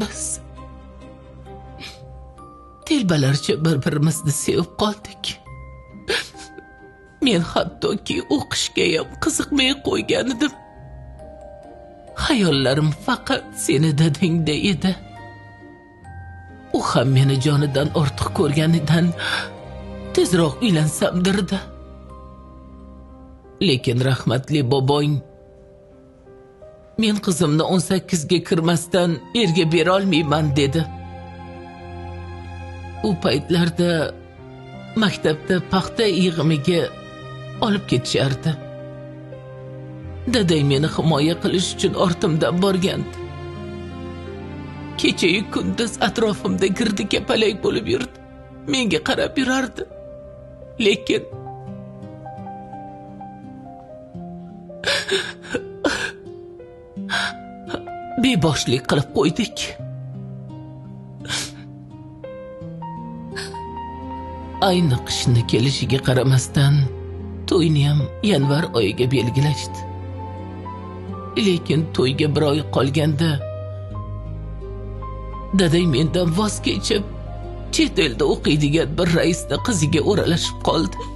Biz telbalarcha bir-birimizni sevib qoldik. Men hattoki o'qishga ham qiziqmay qo'ygan edim. Hayollarim faqat seni dadangda edi. U ham meni jonidan ortiq ko'rganidan tezroq uylansam derdi. Lekin rahmatli bobong men qizimni 18 ga kirmasdan erga bera olmayman dedi. U paytlarda maktabda paxta yig'imiga olib ketishardi. Dadang meni himoya qilish uchun ortimdan borgandi. Kecha-yu kunduz atrofimda girdi kapalak bo'lib yurdi. Menga qarab yurardi. Lekin beboshlik qilib qo'ydik. Ayni qishni kelishiga qaramasdan to'yni ham yanvar oyiga belgilashdi. Lekin to'yga bir oy qolganda dadang mendan voz kechib, chet elda o'qiydigan bir raisning qiziga o'ralashib qoldi.